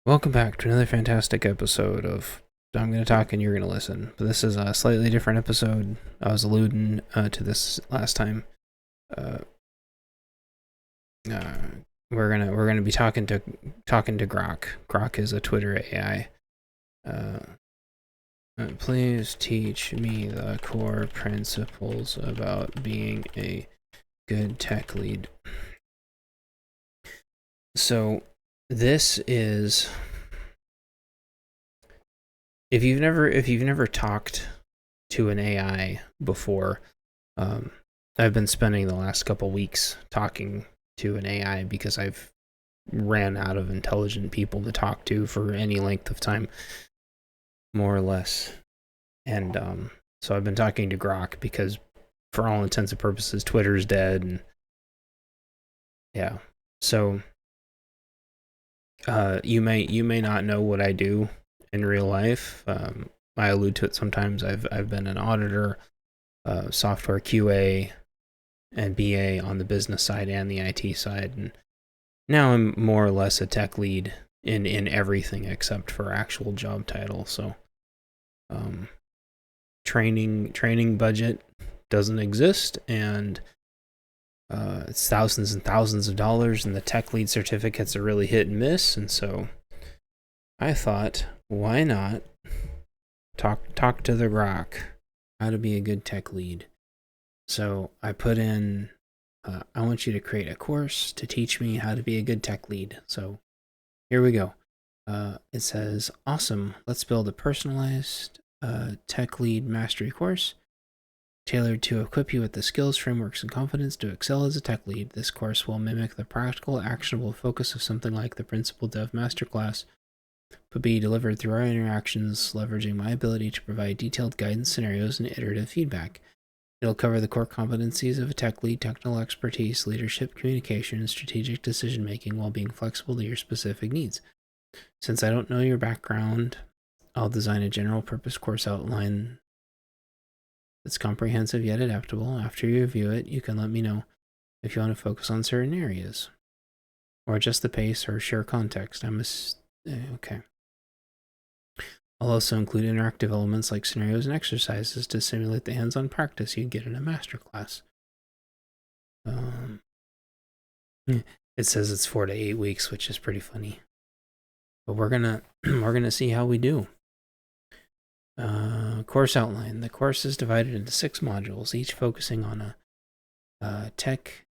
Welcome back to another fantastic episode of I'm going to talk and you're going to listen. But this is a slightly different episode. I was alluding to this last time. Uh, uh, we're gonna be talking to Grok. Grok is a Twitter AI. Please teach me the core principles about being a good tech lead. So this is if you've never talked to an AI before, I've been spending the last couple weeks talking to an AI because I've ran out of intelligent people to talk to for any length of time, more or less. And so I've been talking to Grok because, for all intents and purposes, Twitter's dead. And yeah, so you may not know what I do in real life. I allude to it sometimes. I've been an auditor, software QA, and BA on the business side and the IT side, and now I'm more or less a tech lead in everything except for actual job title. So, training budget doesn't exist, and it's thousands and thousands of dollars, and the tech lead certificates are really hit and miss. And so, I thought, why not talk to the Grok how to be a good tech lead. So I put in, I want you to create a course to teach me how to be a good tech lead. So here we go. It says, awesome, let's build a personalized tech lead mastery course tailored to equip you with the skills, frameworks, and confidence to excel as a tech lead. This course will mimic the practical, actionable focus of something like the Principal Dev Masterclass, but be delivered through our interactions, leveraging my ability to provide detailed guidance scenarios and iterative feedback. It'll cover the core competencies of a tech lead, technical expertise, leadership, communication, and strategic decision making while being flexible to your specific needs. Since I don't know your background, I'll design a general purpose course outline that's comprehensive yet adaptable. After you review it, you can let me know if you want to focus on certain areas, or adjust the pace or share context. Okay. I'll also include interactive elements like scenarios and exercises to simulate the hands-on practice you'd get in a masterclass. It says it's 4 to 8 weeks, which is pretty funny. But we're gonna see how we do. Course outline. The course is divided into 6 modules, each focusing on a tech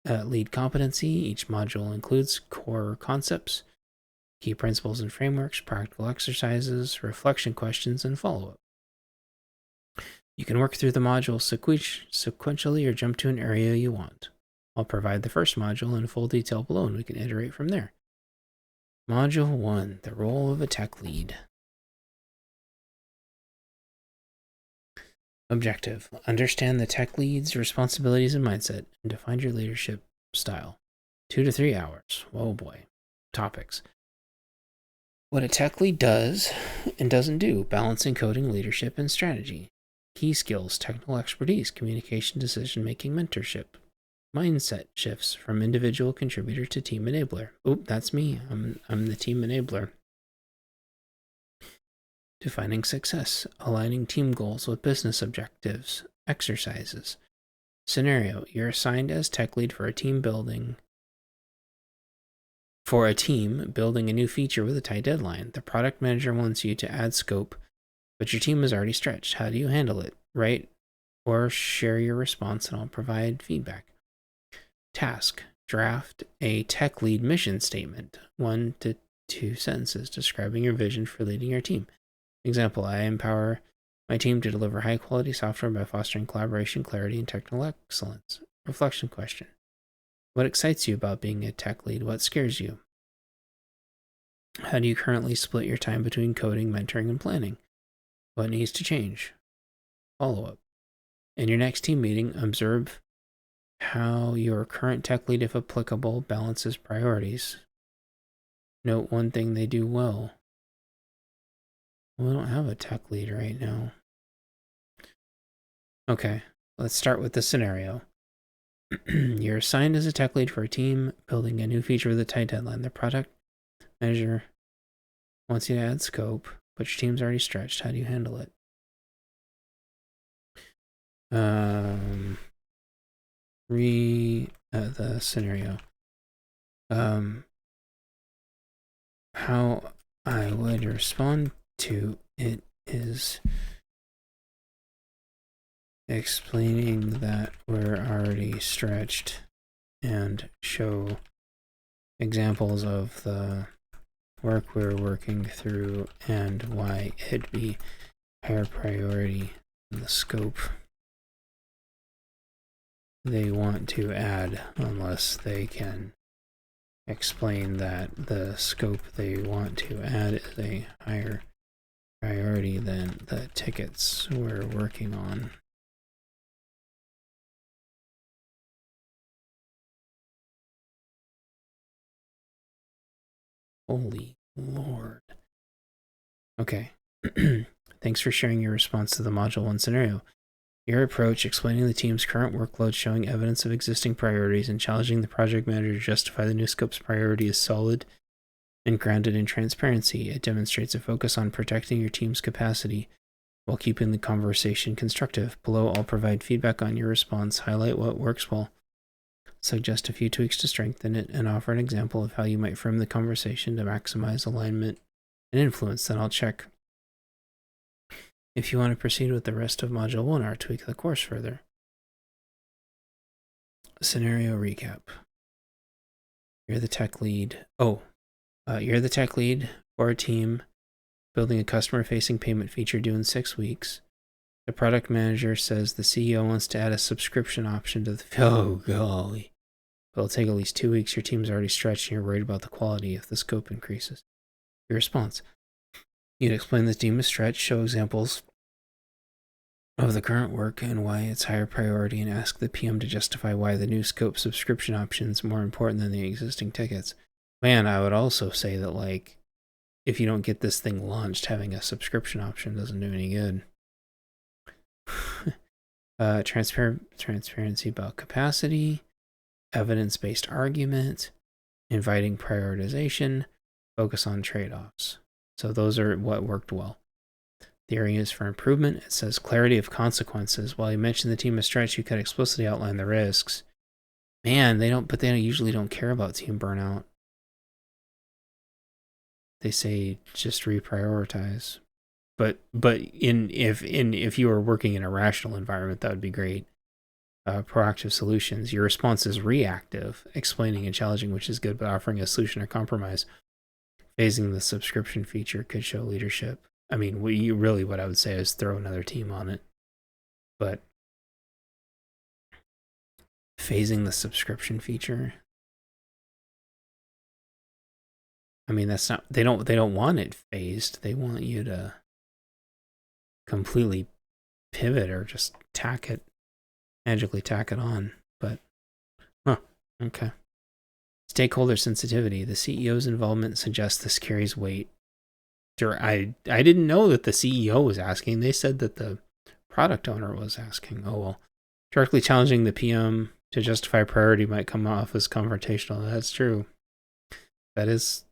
lead competency. Each module includes core concepts, key principles and frameworks, practical exercises, reflection questions, and follow-up. You can work through the modules sequentially or jump to an area you want. I'll provide the first module in full detail below, and we can iterate from there. Module 1, the role of a tech lead. Objective: understand the tech lead's responsibilities and mindset, and define your leadership style. 2 to 3 hours. Oh boy. Topics: what a tech lead does and doesn't do, balancing coding, leadership, and strategy. Key skills: technical expertise, communication, decision-making, mentorship. Mindset shifts from individual contributor to team enabler. Oop, that's me. I'm the team enabler. Defining success, aligning team goals with business objectives, exercises. Scenario: you're assigned as tech lead for a team building a new feature with a tight deadline. The product manager wants you to add scope, but your team is already stretched. How do you handle it? Write or share your response and I'll provide feedback. Task: draft a tech lead mission statement, 1 to 2 sentences describing your vision for leading your team. Example: I empower my team to deliver high quality software by fostering collaboration, clarity, and technical excellence. Reflection question: what excites you about being a tech lead? What scares you? How do you currently split your time between coding, mentoring, and planning? What needs to change? Follow-up: in your next team meeting, observe how your current tech lead, if applicable, balances priorities. Note one thing they do well. We don't have a tech lead right now. Okay, let's start with the scenario. You're assigned as a tech lead for a team building a new feature with a tight deadline. The product manager wants you to add scope, but your team's already stretched. How do you handle it? The scenario. How I would respond to it is explaining that we're already stretched and show examples of the work we're working through and why it'd be higher priority than the scope they want to add, unless they can explain that the scope they want to add is a higher priority than the tickets we're working on. Holy Lord. Okay. Thanks for sharing your response to the Module 1 scenario. Your approach, explaining the team's current workload, showing evidence of existing priorities, and challenging the project manager to justify the new scope's priority is solid and grounded in transparency. It demonstrates a focus on protecting your team's capacity while keeping the conversation constructive. Below, I'll provide feedback on your response, highlight what works well, suggest a few tweaks to strengthen it, and offer an example of how you might frame the conversation to maximize alignment and influence. Then I'll check if you want to proceed with the rest of Module 1 or tweak the course further. Scenario recap. You're the tech lead. You're the tech lead for a team building a customer-facing payment feature due in 6 weeks. The product manager says the CEO wants to add a subscription option to the... Oh, golly. But it'll take at least 2 weeks. Your team's already stretched and you're worried about the quality if the scope increases. Your response. You'd explain the team is stretched, show examples of the current work and why it's higher priority, and ask the PM to justify why the new scope subscription option is more important than the existing tickets. Man, I would also say that, like, if you don't get this thing launched, having a subscription option doesn't do any good. Transparency about capacity, evidence-based argument, inviting prioritization, focus on trade-offs. So those are what worked well. The areas for improvement, it says clarity of consequences. While you mentioned the team is stretched, you could explicitly outline the risks. Man, they usually don't care about team burnout. They say just reprioritize. But if you were working in a rational environment, that would be great. Proactive solutions. Your response is reactive, explaining and challenging, which is good, but offering a solution or compromise. Phasing the subscription feature could show leadership. I mean, what I would say is throw another team on it. But phasing the subscription feature, I mean, that's not, they don't want it phased. They want you to completely pivot or just magically tack it on. But, okay. Stakeholder sensitivity. The CEO's involvement suggests this carries weight. I didn't know that the CEO was asking. They said that the product owner was asking. Oh, well. Directly challenging the PM to justify priority might come off as confrontational. That's true. That is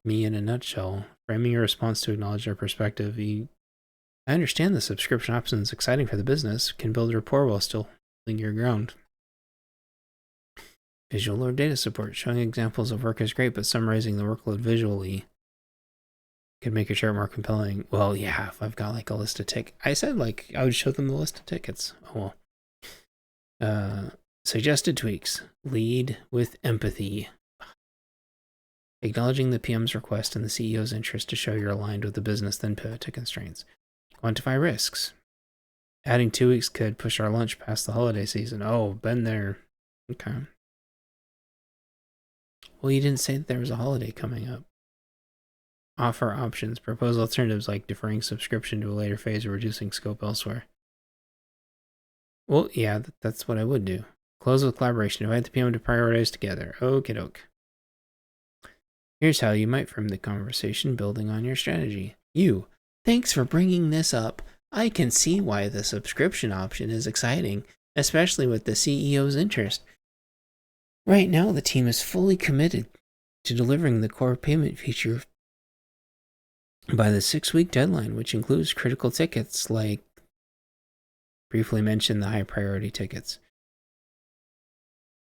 me in a nutshell. Framing your response to acknowledge their perspective. I understand the subscription option is exciting for the business. Can build rapport while still holding your ground. Visual or data support. Showing examples of work is great, but summarizing the workload visually could make your chart more compelling. Well, yeah, if I've got like a list of tickets. I said like I would show them the list of tickets. Oh well. Suggested tweaks. Lead with empathy. Acknowledging the PM's request and the CEO's interest to show you're aligned with the business, then pivot to constraints. Quantify risks. Adding 2 weeks could push our launch past the holiday season. Oh, been there. Okay. Well, you didn't say that there was a holiday coming up. Offer options. Propose alternatives like deferring subscription to a later phase or reducing scope elsewhere. Well, yeah, that's what I would do. Close with collaboration. Invite the PM to prioritize together. Okie doke. Here's how you might frame the conversation, building on your strategy. Thanks for bringing this up. I can see why the subscription option is exciting, especially with the CEO's interest. Right now, the team is fully committed to delivering the core payment feature by the 6-week deadline, which includes critical tickets like briefly mentioned the high priority tickets.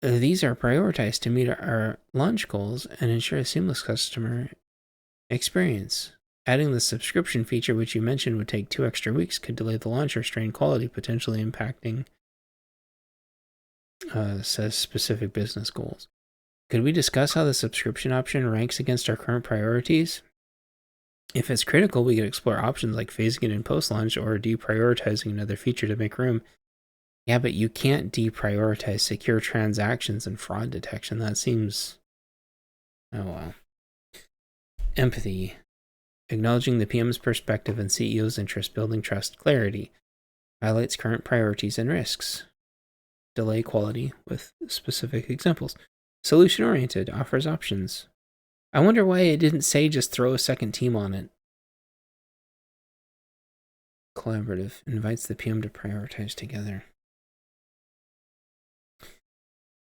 These are prioritized to meet our launch goals and ensure a seamless customer experience. Adding the subscription feature, which you mentioned would take 2 extra weeks, could delay the launch or strain quality, potentially impacting says specific business goals. Could we discuss how the subscription option ranks against our current priorities? If it's critical, we could explore options like phasing it in post-launch or deprioritizing another feature to make room. Yeah, but you can't deprioritize secure transactions and fraud detection. That seems... Oh, wow. Empathy. Acknowledging the PM's perspective and CEO's interest, building trust. Clarity. Highlights current priorities and risks. Delay quality with specific examples. Solution-oriented. Offers options. I wonder why it didn't say just throw a second team on it. Collaborative. Invites the PM to prioritize together.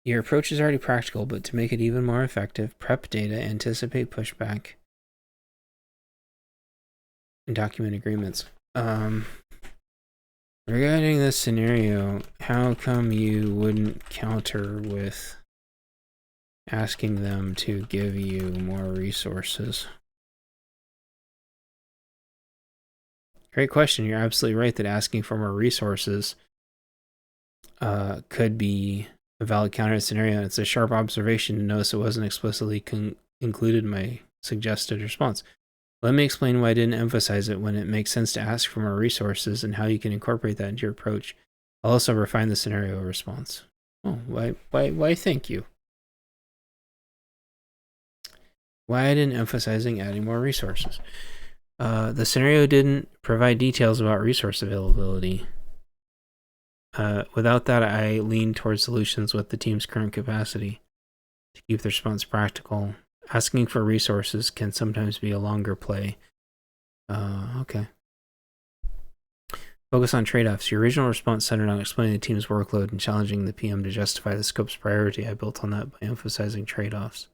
Your approach is already practical, but to make it even more effective, prep data, anticipate pushback, and document agreements. Regarding this scenario, how come you wouldn't counter with asking them to give you more resources? Great question. You're absolutely right that asking for more resources could be a valid counter scenario. It's a sharp observation to notice it wasn't explicitly included in my suggested response. Let me explain why I didn't emphasize it when it makes sense to ask for more resources and how you can incorporate that into your approach. I'll also refine the scenario response. Oh, why thank you. Why I didn't emphasizing adding more resources. The scenario didn't provide details about resource availability. Without that, I lean towards solutions with the team's current capacity to keep the response practical. Asking for resources can sometimes be a longer play. Okay. Focus on trade-offs. Your original response centered on explaining the team's workload and challenging the PM to justify the scope's priority. I built on that by emphasizing trade-offs.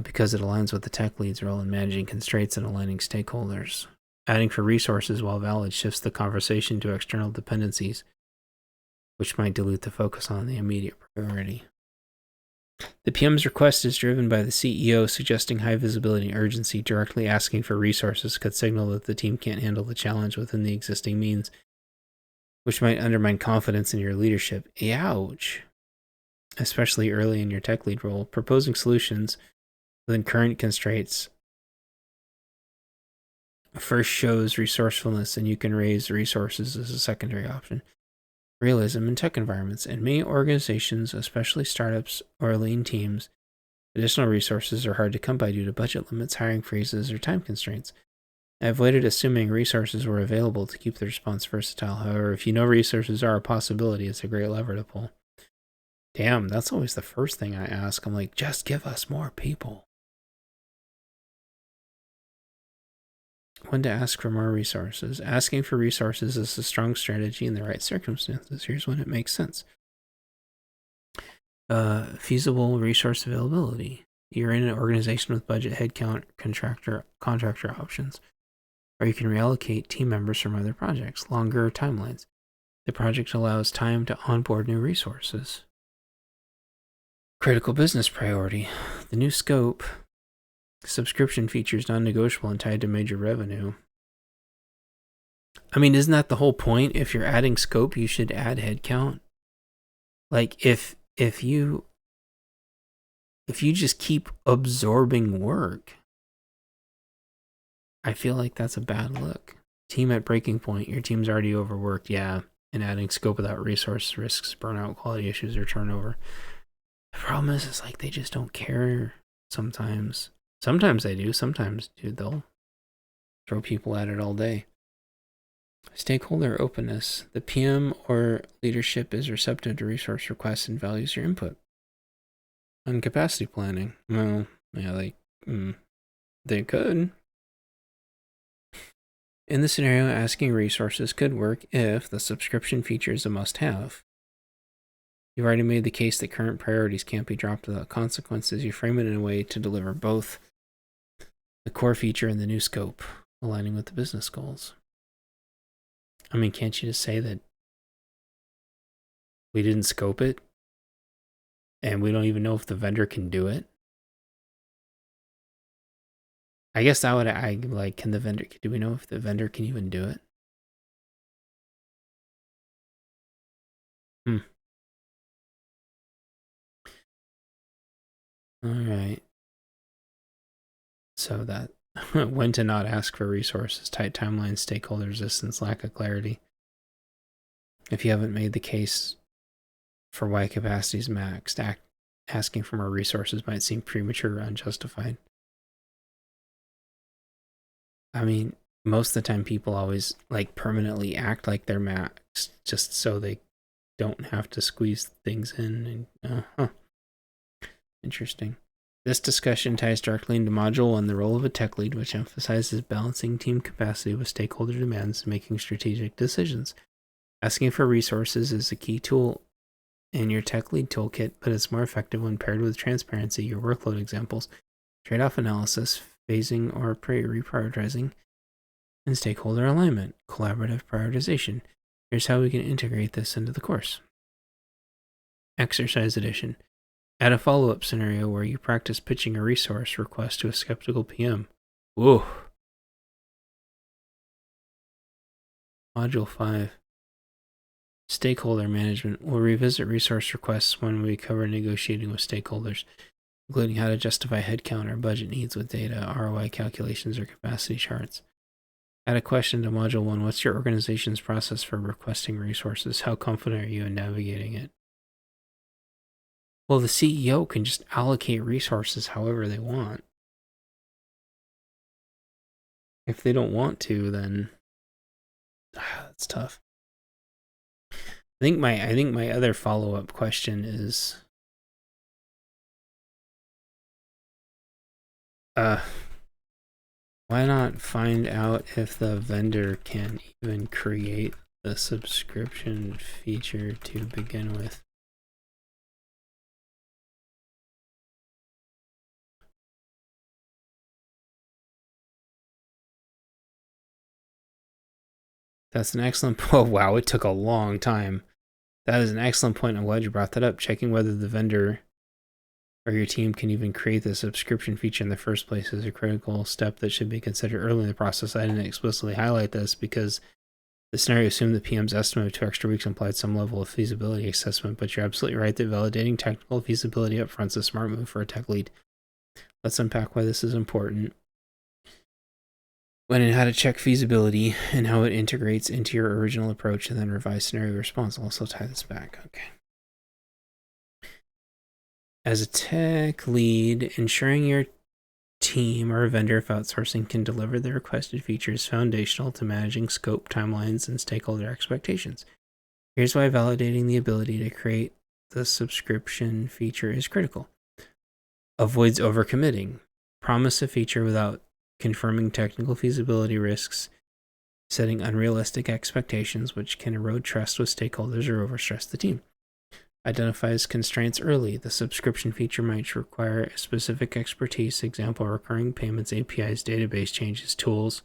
Because it aligns with the tech lead's role in managing constraints and aligning stakeholders. Adding for resources, while valid, shifts the conversation to external dependencies, which might dilute the focus on the immediate priority. The PM's request is driven by the CEO suggesting high visibility and urgency. Directly asking for resources could signal that the team can't handle the challenge within the existing means, which might undermine confidence in your leadership. Ouch. Especially early in your tech lead role. Proposing solutions within current constraints first shows resourcefulness, and you can raise resources as a secondary option. Realism in tech environments. In many organizations, especially startups or lean teams, additional resources are hard to come by due to budget limits, hiring freezes, or time constraints. I avoided assuming resources were available to keep the response versatile. However, if you know resources are a possibility, it's a great lever to pull. Damn, that's always the first thing I ask. I'm like, just give us more people. When to ask for more resources. Asking for resources is a strong strategy in the right circumstances. Here's when it makes sense. Feasible resource availability. You're in an organization with budget, headcount, contractor options, or you can reallocate team members from other projects. Longer timelines. The project allows time to onboard new resources. Critical business priority. The new scope. Subscription features non-negotiable and tied to major revenue. I mean, isn't that the whole point? If you're adding scope, you should add headcount. Like if you just keep absorbing work, I feel like that's a bad look. Team at breaking point. Your team's already overworked. Yeah, and adding scope without resource risks burnout, quality issues, or turnover. The problem is like they just don't care sometimes. Sometimes they do. Sometimes, dude, they'll throw people at it all day. Stakeholder openness. The PM or leadership is receptive to resource requests and values your input. On capacity planning. Well, yeah, they could. In this scenario, asking resources could work if the subscription feature is a must-have. You've already made the case that current priorities can't be dropped without consequences. You frame it in a way to deliver both the core feature and the new scope, aligning with the business goals. I mean, can't you just say that we didn't scope it and we don't even know if the vendor can do it? I guess that would, can the vendor, do we know if the vendor can even do it? All right. So that when to not ask for resources, tight timelines, stakeholder resistance, lack of clarity. If you haven't made the case for why capacity is maxed, asking for more resources might seem premature or unjustified. I mean, most of the time people always permanently act like they're maxed just so they don't have to squeeze things in. And interesting. This discussion ties directly into Module 1, the role of a tech lead, which emphasizes balancing team capacity with stakeholder demands and making strategic decisions. Asking for resources is a key tool in your tech lead toolkit, but it's more effective when paired with transparency, your workload examples, trade-off analysis, phasing or reprioritizing, and stakeholder alignment, collaborative prioritization. Here's how we can integrate this into the course. Exercise edition. Add a follow-up scenario where you practice pitching a resource request to a skeptical PM. Whoa. Module 5. Stakeholder management. We'll revisit resource requests when we cover negotiating with stakeholders, including how to justify headcount or budget needs with data, ROI calculations, or capacity charts. Add a question to Module 1. What's your organization's process for requesting resources? How confident are you in navigating it? Well, the CEO can just allocate resources however they want. If they don't want to, then that's tough. I think my other follow-up question is why not find out if the vendor can even create the subscription feature to begin with? That's an excellent. Oh wow, it took a long time. That is an excellent point. I'm glad you brought that up. Checking whether the vendor or your team can even create the subscription feature in the first place is a critical step that should be considered early in the process. I didn't explicitly highlight this because the scenario assumed the PM's estimate of 2 extra weeks implied some level of feasibility assessment, but you're absolutely right that validating technical feasibility up front is a smart move for a tech lead. Let's unpack why this is important. When and how to check feasibility and how it integrates into your original approach and then revise scenario response. I'll also tie this back. Okay. As a tech lead, ensuring your team or a vendor of outsourcing can deliver the requested features is foundational to managing scope, timelines, and stakeholder expectations. Here's why validating the ability to create the subscription feature is critical. Avoids overcommitting. Promise a feature without confirming technical feasibility risks, setting unrealistic expectations which can erode trust with stakeholders or overstress the team. Identifies constraints early. The subscription feature might require specific expertise, example, recurring payments, APIs, database changes, tools,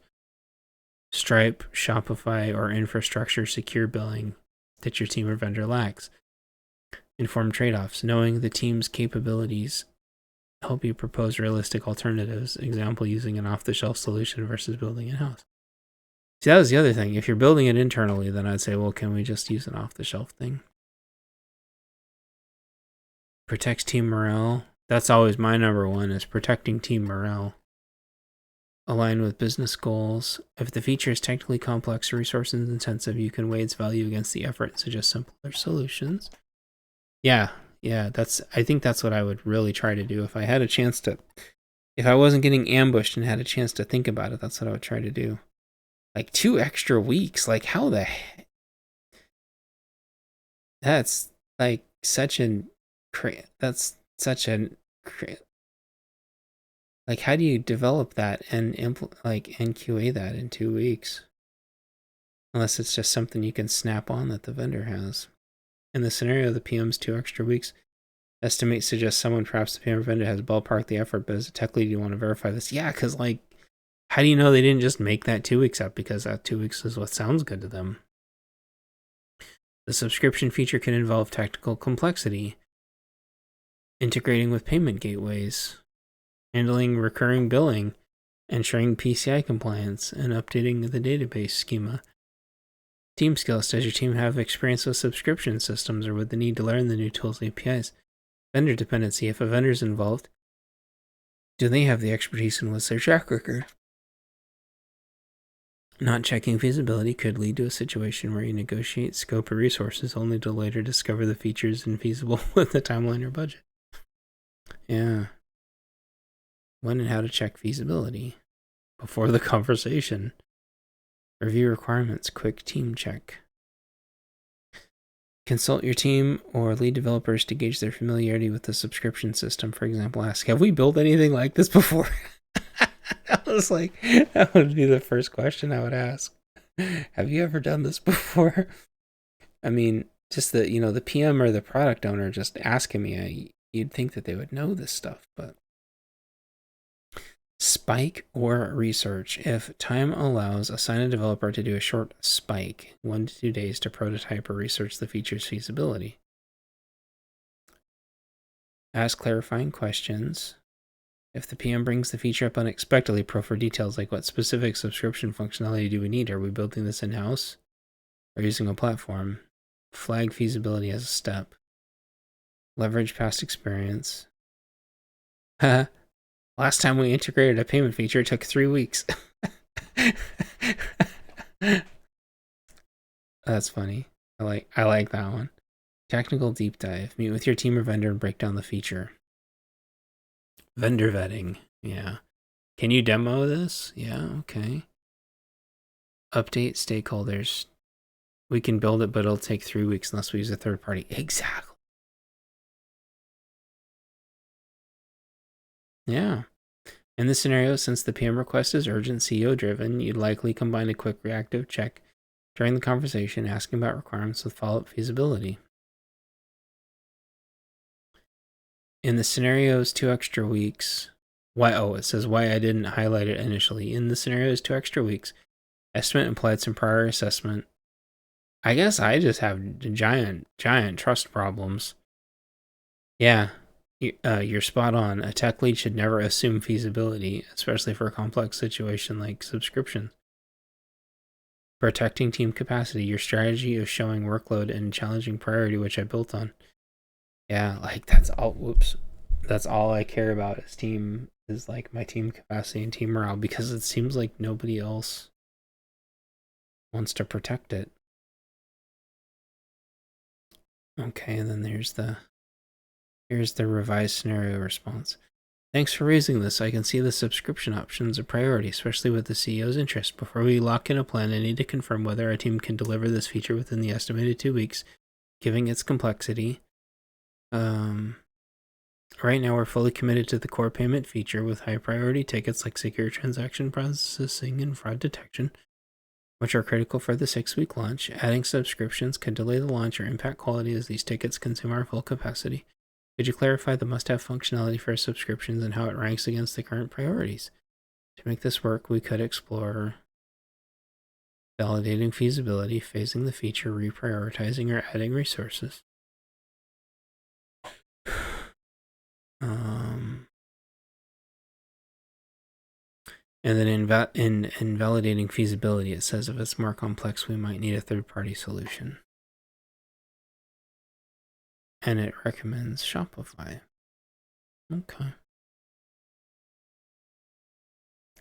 Stripe, Shopify, or infrastructure secure billing that your team or vendor lacks. Inform trade-offs. Knowing the team's capabilities help you propose realistic alternatives, example, using an off-the-shelf solution versus building in-house. See, that was the other thing. If you're building it internally, then I'd say, well, can we just use an off-the-shelf thing? Protects team morale. That's always my number one, is protecting team morale. Align with business goals. If the feature is technically complex or resources intensive, you can weigh its value against the effort and suggest simpler solutions. Yeah, I think that's what I would really try to do. If I had a chance to, if I wasn't getting ambushed and had a chance to think about it, that's what I would try to do. 2 extra weeks, how the heck? That's such an, how do you develop that and QA that in 2 weeks? Unless it's just something you can snap on that the vendor has. In the scenario, the PM's 2 extra weeks. Estimate suggests someone, perhaps the PM vendor, has ballparked the effort, but as a tech lead, you want to verify this. Yeah, because, like, how do you know they didn't just make that 2 weeks up because that 2 weeks is what sounds good to them? The subscription feature can involve technical complexity, integrating with payment gateways, handling recurring billing, ensuring PCI compliance, and updating the database schema. Team skills. Does your team have experience with subscription systems or would they need to learn the new tools and APIs? Vendor dependency. If a vendor is involved, do they have the expertise and what's their track record? Not checking feasibility could lead to a situation where you negotiate scope or resources only to later discover the features infeasible with the timeline or budget. Yeah. When and how to check feasibility before the conversation. Review requirements. Quick team check. Consult your team or lead developers to gauge their familiarity with the subscription system. For example, ask, have we built anything like this before? That would be the first question I would ask. Have you ever done this before? I mean, just the PM or the product owner just asking me, you'd think that they would know this stuff, but spike or research. If time allows, assign a developer to do a short spike, 1 to 2 days, to prototype or research the feature's feasibility. Ask clarifying questions. If the PM brings the feature up unexpectedly, probe for details like what specific subscription functionality do we need? Are we building this in-house or using a platform? Flag feasibility as a step. Leverage past experience. Last time we integrated a payment feature, it took 3 weeks. That's funny. I like that one. Technical deep dive. Meet with your team or vendor and break down the feature. Vendor vetting. Yeah. Can you demo this? Yeah, okay. Update stakeholders. We can build it, but it'll take 3 weeks unless we use a third party. Exactly. Yeah. In this scenario, since the PM request is urgent, CEO driven, you'd likely combine a quick reactive check during the conversation, asking about requirements with follow-up feasibility. In the scenarios, 2 extra weeks. It says why I didn't highlight it initially. In the scenarios, 2 extra weeks. Estimate implied some prior assessment. I guess I just have giant trust problems. Yeah, you're spot on. A tech lead should never assume feasibility, especially for a complex situation like subscription. Protecting team capacity. Your strategy of showing workload and challenging priority, which I built on. Yeah, like that's all. Whoops, that's all I care about is like my team capacity and team morale, because it seems like nobody else wants to protect it. Okay, and then here's the revised scenario response. Thanks for raising this. I can see the subscription option is a priority, especially with the CEO's interest. Before we lock in a plan, I need to confirm whether our team can deliver this feature within the estimated 2 weeks, given its complexity. Right now, we're fully committed to the core payment feature with high priority tickets like secure transaction processing and fraud detection, which are critical for the 6-week launch. Adding subscriptions could delay the launch or impact quality as these tickets consume our full capacity. Could you clarify the must-have functionality for subscriptions and how it ranks against the current priorities? To make this work, we could explore validating feasibility, phasing the feature, reprioritizing, or adding resources. And then in validating feasibility, it says if it's more complex, we might need a third-party solution. And it recommends Shopify. Okay.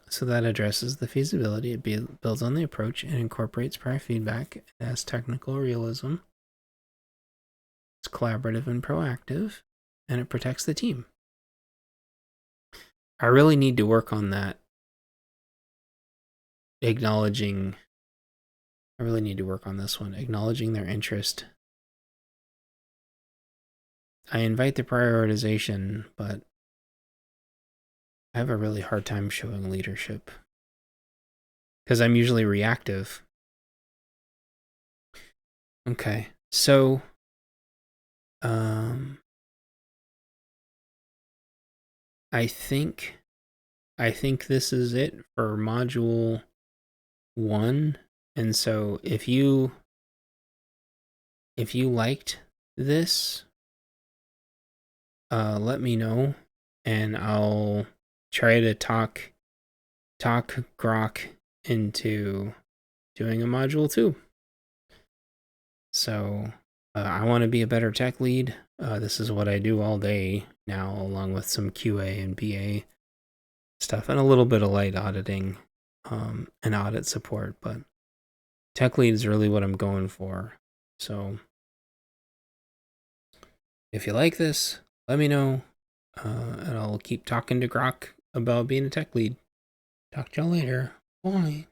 So that addresses the feasibility. It builds on the approach and incorporates prior feedback. It has technical realism. It's collaborative and proactive. And it protects the team. I really need to work on that. I really need to work on this one. Acknowledging their interest. I invite the prioritization, but I have a really hard time showing leadership because I'm usually reactive. Okay, so I think this is it for module 1. And so if you liked this, let me know, and I'll try to talk grok into doing a module 2. So I want to be a better tech lead. This is what I do all day now, along with some QA and BA stuff and a little bit of light auditing and audit support. But tech lead is really what I'm going for. So if you like this, let me know, and I'll keep talking to grok about being a tech lead. Talk to y'all later. Bye.